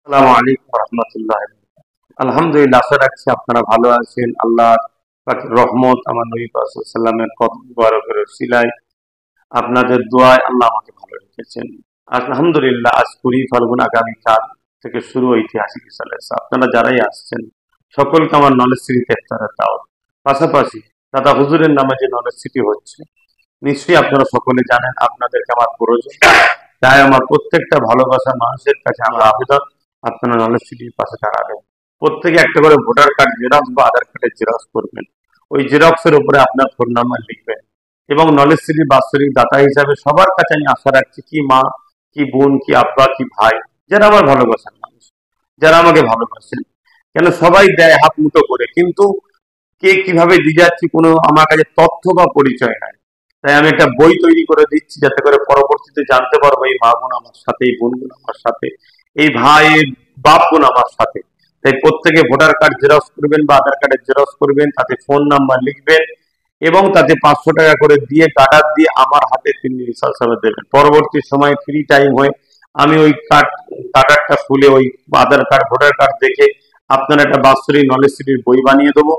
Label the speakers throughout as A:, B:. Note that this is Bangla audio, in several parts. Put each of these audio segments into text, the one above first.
A: আসসালামু আলাইকুম রহমতুল্লাহ। আলহামদুলিল্লাহ, আশা রাখছি আপনারা ভালো আছেন। আল্লাহ পাকের রহমত, আমার নবী পাক সাল্লাল্লাহু আলাইহি ওয়াসাল্লামের কদম মুবারকের উসিলায় আপনাদের দোয়ায় আল্লাহ আমাকে ভালো রেখেছেন। আলহামদুলিল্লাহ, আজ 20 ফাল্গুন, আগামীকাল থেকে শুরু ঐতিহাসিক ইসালে। আপনারা যারাই আসছেন সকলকে আমার নলেজ সিটিতে ইফতারের দাওয়াত। পাশাপাশি দাদা হুজুরের নামে যে নলেজ সিটি হচ্ছে, নিশ্চয়ই আপনারা সকলে জানেন আপনাদেরকে আমার প্রয়োজন। তাই আমার প্রত্যেকটা ভালোবাসা মানুষের কাছে আমার আবেদন, আপনারা নলেজ সিটির পাশে দাঁড়াবেন। প্রত্যেকে একটা করে ভোটার কার্ড জেরক্স বা আধার কার্ডের জেরক্স করবেন। ওই জেরক্সের উপরে আপনার ফোন নাম্বার লিখবেন এবং নলেজ সিটির বাৎসরিক দাতা হিসাবে সবার কাছে আমি আশা রাখছি, কি মা, কি বোন, কি আব্বা, কি ভাই, যারা আমার ভালোবাসার মানুষ, যারা আমাকে ভালোবাসেন। কেন সবাই দেয় হাত মুঠো করে, কিন্তু কে কিভাবে দিয়ে যাচ্ছি কোনো আমার কাছে তথ্য বা পরিচয় নাই। তাই আমি একটা বই তৈরি করে দিচ্ছি, যাতে করে পরবর্তীতে জানতে পারবো এই মা বোন আমার সাথে, এই বোন বোন আমার সাথে, এই ভাই বাপ বোন আমার সাথে। তাই প্রত্যেকে ভোটার কার্ড জেরক্স করবেন বা আধার কার্ডের জেরক্স করবেন, তাতে ফোন নাম্বার লিখবেন এবং তাতে 500 টাকা করে দিয়ে কার্ডার দিয়ে আমার হাতে 3 দিন হিসাবে দেবেন। পরবর্তী সময় ফ্রি টাইম হয়ে আমি ওই কার্ডারটা খুলে ওই আধার কার্ড ভোটার কার্ড দেখে আপনার একটা বাৎসরিক নলেজ সিটির বই বানিয়ে দেবো।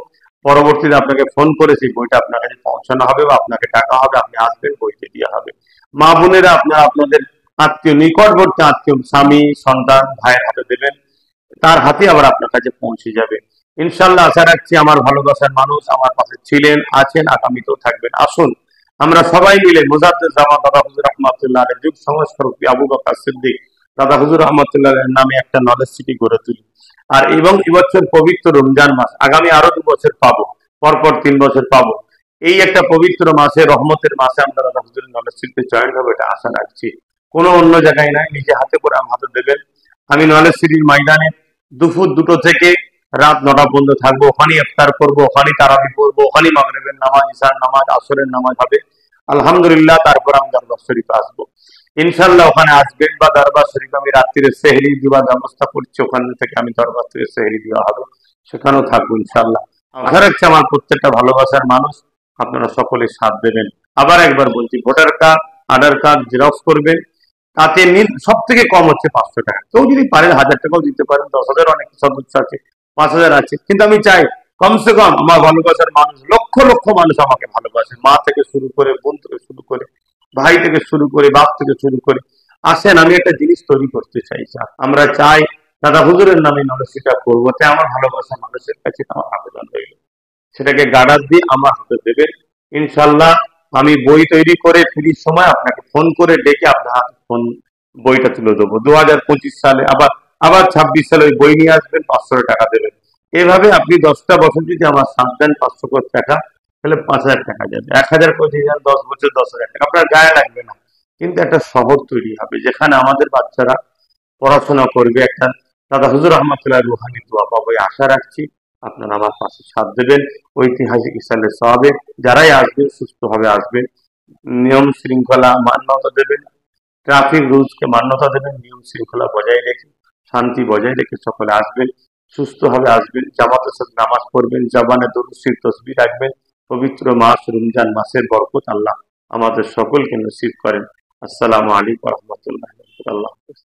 A: পরবর্তীতে আপনাকে ফোন করে সেই বইটা আপনার কাছে পৌঁছানো হবে বা আপনাকে টাকা হবে, আপনি আসবেন, বইতে দেওয়া হবে। মা বোনেরা আপনারা আপনাদের আত্মীয়, নিকটবর্তী আত্মীয়, স্বামী, সন্তান, ভাইয়ের হাতে দেবেন, তার হাতে আবার আপনার কাছে পৌঁছে যাবে। ইনশাল্লাহ আশা রাখছি আমার ভালোবাসার মানুষ আমার পাশে ছিলেন, আছেন, আগামীতেও থাকবেন। আসুন আমরা সবাই মিলে মুজাদ্দেদ জামান দাদা হুজুর রহমাতুল্লাহ যুগ সংস্কারক আবু বকর সিদ্দিক দাদা হুজুর রহমাতুল্লাহ নামে একটা নলেজ সিটি গড়ে তুলি। আর এবং এবছর পবিত্র রমজান মাস, আগামী আরো 2 বছর পাবো, পরপর 3 বছর পাবো। এই একটা পবিত্র মাসে, রহমতের মাসে আমরা দাদা হুজুরের নলেজ সিটিতে জয়েন হবে, এটা আশা রাখছি। কোনো অন্য জায়গায় নাই, নিজে হাতে করে আমার হাতে দেবেন। আমি নলেজ সিটির ময়দানে দুপুর 2টো থেকে রাত 9টা পর্যন্ত থাকবো। ওখানে ইফতার করবো, ওখানে তারাবি পড়বো, ওখানে মাগরিবের নামাজ, ইশার নামাজ, আসরের নামাজ হবে। আলহামদুলিল্লাহ, তারপর আমি দরবার শরীফে আসবো। ইনশাল্লাহ ওখানে আসবেন বা দরবার শরীফ আমি রাত্রিরে সেহরি দেওয়ার ব্যবস্থা করছি, ওখান থেকে আমি দরবার থেকে সেহরি দেওয়া হবে, সেখানেও থাকবো ইনশাল্লাহ। আশা রাখছি আমার প্রত্যেকটা ভালোবাসার মানুষ আপনারা সকলে সাথ দেবেন। আবার একবার বলছি, ভোটার কার্ড, আধার কার্ড জেরক্স করবেন। তাতে সব থেকে কম হচ্ছে 500 টাকা। কেউ যদি পারেন 1000 টাকাও দিতে পারেন, 10,000 অনেক সদস্য আছে, 5,000 আছে, কিন্তু আমি চাই কমসে কম আমার ভালোবাসার মানুষ, লক্ষ লক্ষ মানুষ আমাকে ভালোবাসে, মা থেকে শুরু করে, বোন থেকে শুরু করে, ভাই থেকে শুরু করে, বাপ থেকে শুরু করে। আসেন, আমি একটা জিনিস তৈরি করতে চাই, আমরা চাই দাদা হুজুরের নামে নলেজটা করবো। তাই আমার ভালোবাসা মানুষের কাছে আমার আবেদন রইল, সেটাকে গার্ডার দিয়ে আমার হাতে দেবেন। ইনশাল্লাহ আমি বই তৈরি করে ফ্রির সময় আপনাকে ফোন করে ডেকে আপনার হাতে ফোন বইটা তুলে দেবো। 2025 সালে আবার আবার 26 সালে ওই বই নিয়ে আসবেন, 500 টাকা দেবেন। এভাবে আপনি 10টা বছর যদি আমার সাথ দেন, 500 করে টাকা, তাহলে 5,000 টাকা যাবে। 1,000 করে দিয়ে যান, 10 বছর 10,000 টাকা, আপনার গায়ে লাগবে না। কিন্তু একটা শহর তৈরি হবে যেখানে আমাদের বাচ্চারা পড়াশোনা করবে, একটা দাদা হুজুর রহমতুল্লাহ রুহানি দোয়া পাবো, এই আশা রাখছি। আপনারা আমার পাশে সাথ দেবেন ঐতিহাসিক ইসালে সওয়াবে। যারাই আসবেন সুস্থভাবে আসবেন, নিয়ম শৃঙ্খলা মান্যতা দেবেন, ট্রাফিক রুলসকে মান্যতা দেবেন, নিয়ম শৃঙ্খলা বজায় রেখে, শান্তি বজায় রেখে সকলে আসবেন, সুস্থভাবে আসবেন, জামাতের সাথে নামাজ পড়বেন, জবানে দরুদ শরীফ তাসবিহ রাখবেন। পবিত্র মাস রমজান মাসের বরকত আল্লাহ আমাদের সকলকে নসিব করেন। আসসালামু আলাইকুম রহমতুল্লাহ। আল্লাহ হাফেজ।